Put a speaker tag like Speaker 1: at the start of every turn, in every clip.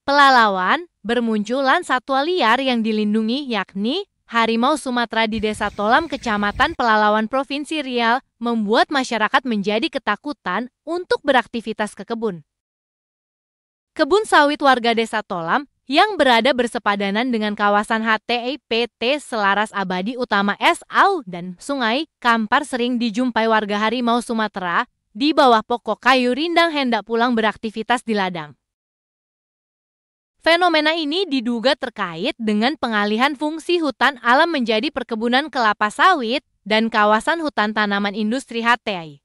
Speaker 1: Pelalawan, bermunculan satwa liar yang dilindungi yakni harimau Sumatera di Desa Tolam, Kecamatan Pelalawan, Provinsi Riau, membuat masyarakat menjadi ketakutan untuk beraktivitas ke kebun. Kebun sawit warga Desa Tolam yang berada bersepadanan dengan kawasan HTIPT Selaras Abadi Utama SAU dan Sungai Kampar sering dijumpai warga harimau Sumatera di bawah pokok kayu rindang hendak pulang beraktivitas di ladang. Fenomena ini diduga terkait dengan pengalihan fungsi hutan alam menjadi perkebunan kelapa sawit dan kawasan hutan tanaman industri HTI.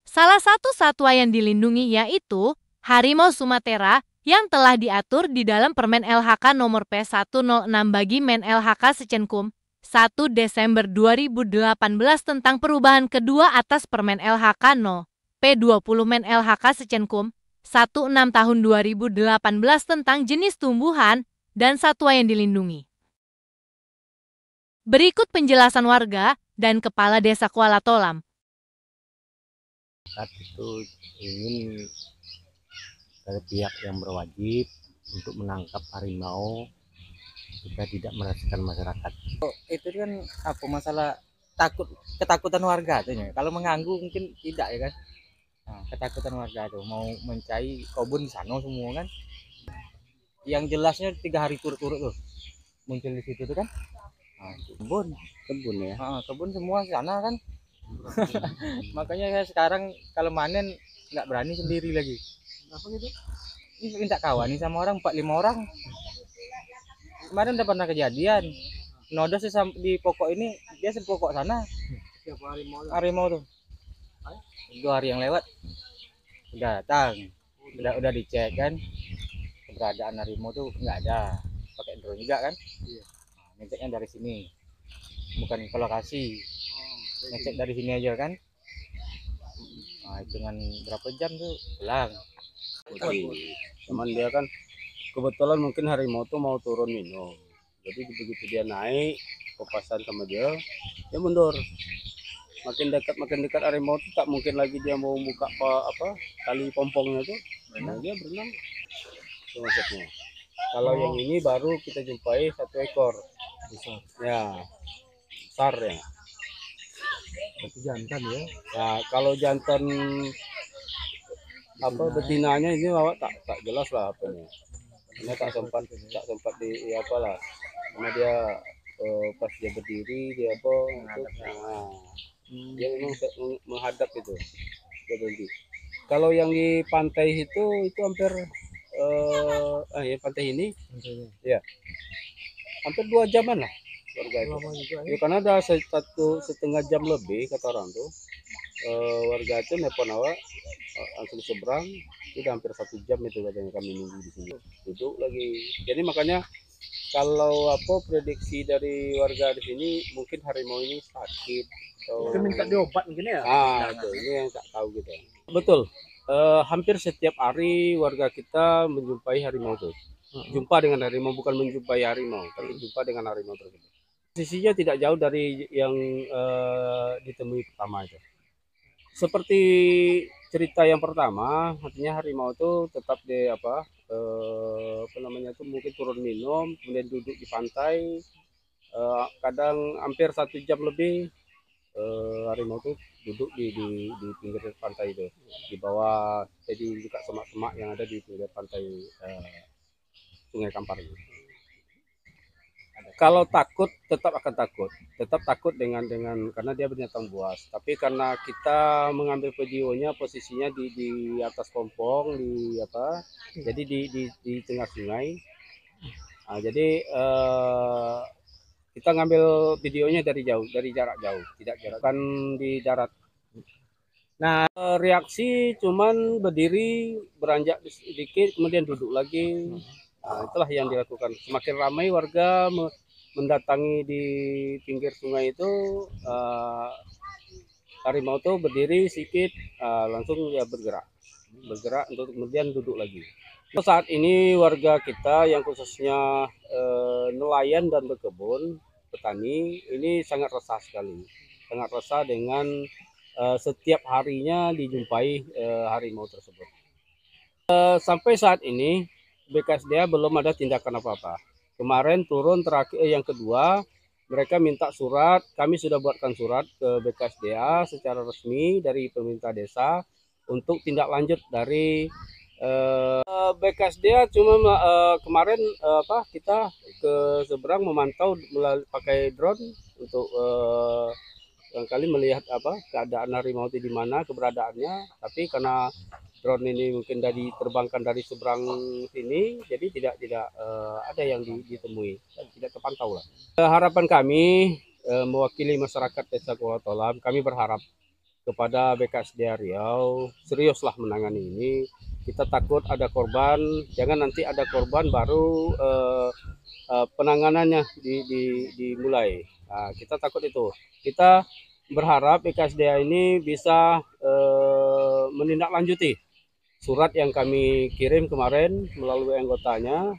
Speaker 1: Salah satu satwa yang dilindungi yaitu harimau Sumatera yang telah diatur di dalam Permen LHK nomor P106 bagi Men LHK Secenkum 1 Desember 2018 tentang perubahan kedua atas Permen LHK No. P20 Men LHK Secenkum 16 tahun 2018 tentang jenis tumbuhan dan satwa yang dilindungi. Berikut penjelasan warga dan Kepala Desa Kuala Tolam.
Speaker 2: Saat itu ingin dari pihak yang berwajib untuk menangkap harimau supaya tidak meresahkan masyarakat.
Speaker 3: Itu kan apa masalah ketakutan warga tuh ya. Kalau mengganggu mungkin tidak ya kan. Nah, ketakutan warga tuh mau mencari kebun di sana semua kan. Yang jelasnya 3 hari turut-turut tuh muncul di situ tuh kan. Nah,
Speaker 2: Kebun ya.
Speaker 3: kebun semua di sana kan. Makanya saya sekarang kalau manen nggak berani sendiri lagi.
Speaker 2: Apa gitu?
Speaker 3: Ini minta kawan nih sama orang 4-5 orang. Kemarin udah pernah kejadian. Nodos di pokok ini dia sepokok sana.
Speaker 2: Siapa
Speaker 3: Harimau tuh. 2 hari yang lewat udah datang, udah dicek kan keberadaan harimau tuh nggak ada, pakai drone juga kan. Ngeceknya dari sini, bukan ke lokasi, ngecek dari sini aja kan. Nah, hitungan berapa jam tuh pulang.
Speaker 2: Cuman dia kan kebetulan mungkin harimau tuh mau turun minum. Jadi begitu dia naik papasan sama dia mundur. Makin dekat harimau tuh tak mungkin lagi dia mau buka tali pompongnya tuh. Nah, dia berenang. Itu maksudnya. Kalau yang ini baru kita jumpai 1 ekor. Ya, besar ya.
Speaker 3: Berarti jantan ya.
Speaker 2: Nah, kalau jantan betinanya ini awak tak jelas lah apanya. Ini tak sempat di apalah. Karena dia pas dia berdiri dia dia memang menghadap itu. Dia berhenti. Kalau yang di pantai itu hampir ya pantai ini ya hampir 2 jaman lah warga itu. Ya, karena ada 1,5 jam lebih kata orang tuh warga itu nelpon awak langsung seberang udah hampir 1 jam itu katanya kami nunggu di sini duduk lagi. Jadi makanya kalau prediksi dari warga di sini mungkin harimau ini sakit atau
Speaker 3: Minta diobat mungkin ya.
Speaker 2: itu ini yang tak tahu gitu. Betul. Hampir setiap hari warga kita menjumpai harimau tuh. Jumpa dengan harimau, bukan menjumpai harimau, tapi jumpa dengan harimau tersebut. Posisinya tidak jauh dari yang ditemui pertama itu. Seperti cerita yang pertama, artinya harimau itu tetap di mungkin turun minum, kemudian duduk di pantai. Kadang hampir 1 jam lebih harimau itu duduk di pinggir pantai itu, di bawah jadi juga semak-semak yang ada di pinggir pantai Sungai Kampar itu. Kalau takut tetap akan takut dengan karena dia binatang buas. Tapi karena kita mengambil videonya posisinya di atas pompong jadi di tengah sungai. Nah, jadi kita ngambil videonya dari jauh, dari jarak jauh, tidak bukan di darat. Nah, reaksi cuman berdiri, beranjak sedikit, kemudian duduk lagi. Nah, itulah yang dilakukan. Semakin ramai warga mendatangi di pinggir sungai itu, harimau itu berdiri sedikit, langsung dia bergerak untuk kemudian duduk lagi. Saat ini warga kita yang khususnya nelayan dan berkebun, petani, ini sangat resah sekali. Sangat resah dengan setiap harinya dijumpai harimau tersebut. Sampai saat ini BKSDA belum ada tindakan apa-apa. Kemarin turun terakhir yang kedua, mereka minta surat, kami sudah buatkan surat ke BKSDA secara resmi dari pemerintah desa untuk tindak lanjut dari BKSDA. Cuma kemarin kita ke seberang memantau pakai drone untuk barangkali melihat keadaan harimau itu di mana keberadaannya, tapi karena drone ini mungkin dari terbangkan dari seberang sini, jadi tidak ada yang ditemui dan tidak terpantau lah. Harapan kami mewakili masyarakat Desa Kuala Tolam, kami berharap kepada BKSDA Riau seriuslah menangani ini. Kita takut ada korban, jangan nanti ada korban baru penanganannya dimulai. Nah, kita takut itu. Kita berharap BKSDA ini bisa menindaklanjuti surat yang kami kirim kemarin melalui anggotanya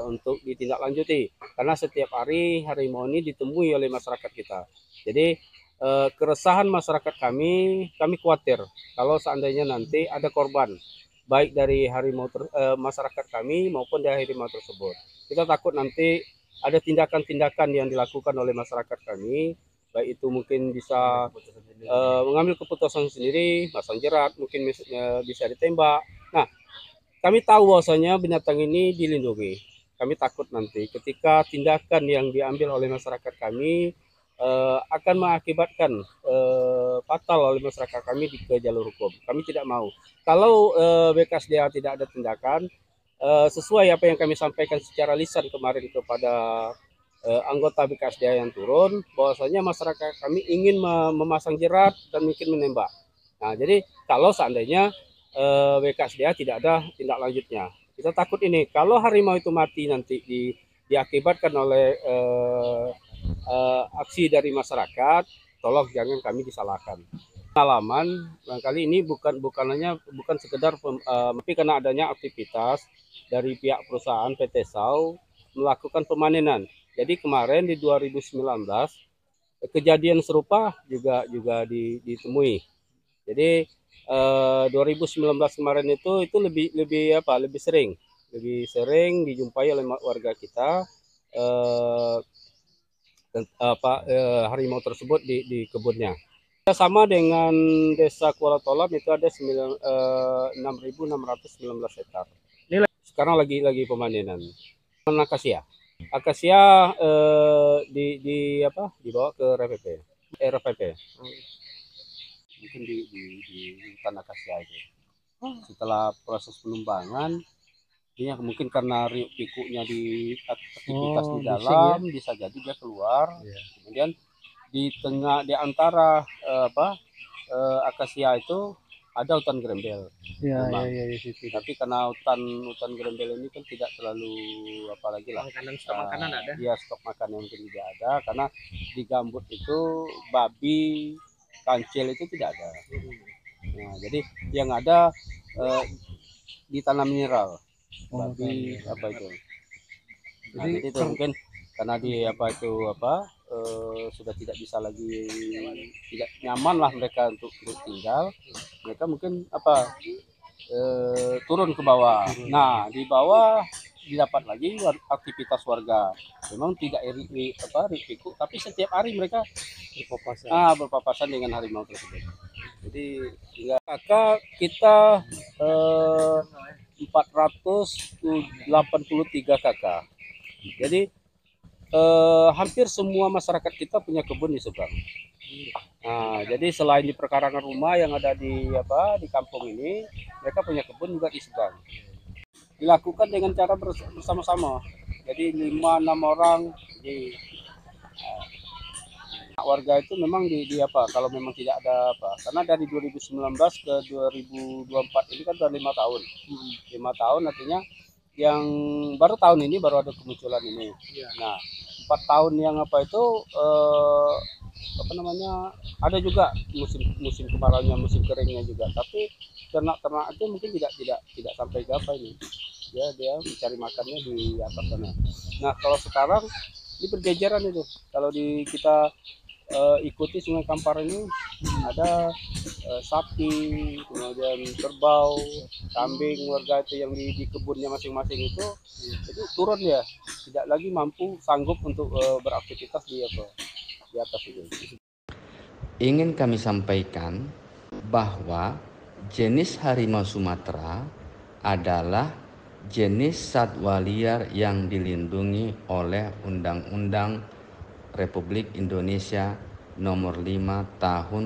Speaker 2: untuk ditindaklanjuti, karena setiap hari harimau ini ditemui oleh masyarakat kita. Jadi keresahan masyarakat kami khawatir kalau seandainya nanti ada korban baik dari harimau masyarakat kami maupun dari harimau tersebut. Kita takut nanti ada tindakan-tindakan yang dilakukan oleh masyarakat kami, baik itu mungkin bisa mengambil keputusan sendiri, pasang jerat, mungkin bisa ditembak. Nah, kami tahu bahwasanya binatang ini dilindungi. Kami takut nanti ketika tindakan yang diambil oleh masyarakat kami akan mengakibatkan fatal oleh masyarakat kami ke jalur hukum. Kami tidak mau. Kalau BKSDA tidak ada tindakan sesuai apa yang kami sampaikan secara lisan kemarin kepada anggota BKSDA yang turun, bahwasanya masyarakat kami ingin memasang jerat dan mungkin menembak. Nah, jadi kalau seandainya BKSDA tidak ada tindak lanjutnya, kita takut ini kalau harimau itu mati nanti diakibatkan oleh aksi dari masyarakat, tolong jangan kami disalahkan. Pengalaman barangkali ini bukan sekedar tapi karena adanya aktivitas dari pihak perusahaan PT SAU melakukan pemanenan. Jadi kemarin di 2019 kejadian serupa juga ditemui. Jadi 2019 kemarin itu lebih sering dijumpai oleh warga kita harimau tersebut di kebunnya. Sama dengan Desa Kuala Tolam itu ada 6.619 hektar. Ini sekarang lagi pemanenan. Akasia dibawa ke RPP. Mungkin di hutan akasia itu. Setelah proses penumbangan, dia mungkin karena riuk pikuknya di aktivitas di dalam, ya? Bisa jadi dia keluar. Yeah. Kemudian di antara akasia itu ada hutan gerembel. Ya. Tapi karena hutan gerembel ini kan tidak terlalu apalagi lah. Makanan ada. Iya, stok makanan mungkin tidak ada, karena di gambut itu babi, kancil itu tidak ada. Nah, jadi yang ada di tanah mineral. Babi itu. Nah, jadi itu mungkin karena sudah tidak bisa lagi, tidak nyaman lah mereka untuk tinggal, mereka mungkin turun ke bawah. Nah, di bawah didapat lagi aktivitas warga. Memang tidak pikuk, tapi setiap hari mereka berpapasan dengan harimau tersebut. Jadi kakak kita 483 kakak. Jadi hampir semua masyarakat kita punya kebun di seberang. Nah, jadi selain di perkarangan rumah yang ada di kampung ini, mereka punya kebun juga di seberang. Dilakukan dengan cara bersama-sama. Jadi 5-6 orang. Jadi warga itu memang kalau memang tidak ada karena dari 2019 ke 2024 ini kan sudah 5 tahun. 5 tahun artinya yang baru tahun ini baru ada kemunculan ini. Nah, 4 tahun yang ada juga musim kemaraunya, musim keringnya juga, tapi ternak-ternak itu mungkin tidak sampai gapai ini. Dia mencari makannya di atas sana. Nah, kalau sekarang ini berjejeran itu. Kalau kita ikuti Sungai Kampar ini ada sapi, kemudian kerbau, kambing warga itu yang di kebunnya masing-masing itu turun ya, tidak lagi mampu sanggup untuk beraktivitas di atas itu.
Speaker 4: Ingin kami sampaikan bahwa jenis harimau Sumatera adalah jenis satwa liar yang dilindungi oleh Undang-Undang Republik Indonesia Nomor 5 Tahun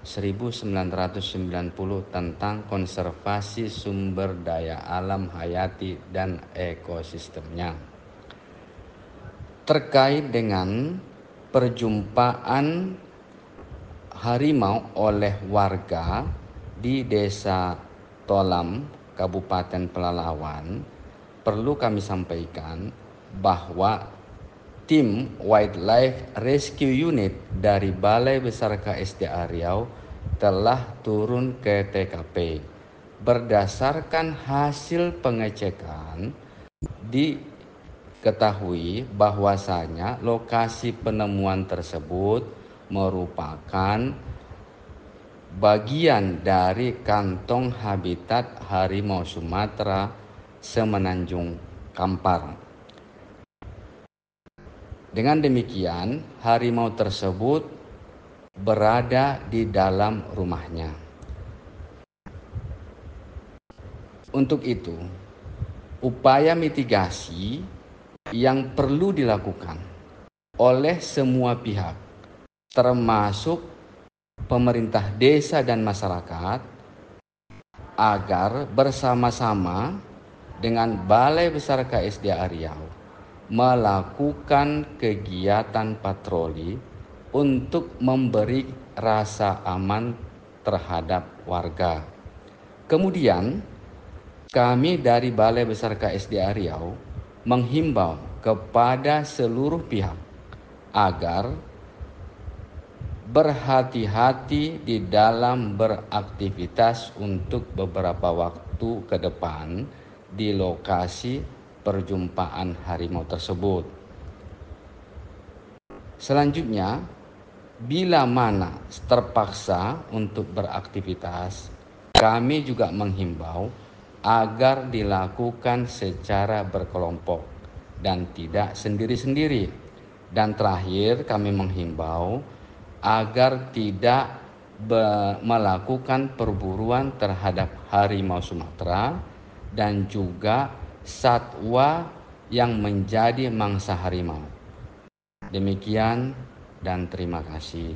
Speaker 4: 1990 tentang konservasi sumber daya alam hayati dan ekosistemnya. Terkait dengan perjumpaan harimau oleh warga di Desa Tolam, Kabupaten Pelalawan, perlu kami sampaikan bahwa tim Wildlife Rescue Unit dari Balai Besar KSDA Riau telah turun ke TKP. Berdasarkan hasil pengecekan, diketahui bahwasanya lokasi penemuan tersebut merupakan bagian dari kantong habitat harimau Sumatera Semenanjung Kampar. Dengan demikian, harimau tersebut berada di dalam rumahnya. Untuk itu, upaya mitigasi yang perlu dilakukan oleh semua pihak, termasuk pemerintah desa dan masyarakat, agar bersama-sama dengan Balai Besar KSDA Riau melakukan kegiatan patroli untuk memberi rasa aman terhadap warga. Kemudian, kami dari Balai Besar KSDA Riau menghimbau kepada seluruh pihak agar berhati-hati di dalam beraktivitas untuk beberapa waktu ke depan di lokasi perjumpaan harimau tersebut. Selanjutnya, bila mana terpaksa untuk beraktivitas, kami juga menghimbau agar dilakukan secara berkelompok dan tidak sendiri-sendiri. Dan terakhir, kami menghimbau agar tidak melakukan perburuan terhadap harimau Sumatera dan juga satwa yang menjadi mangsa harimau. Demikian dan terima kasih.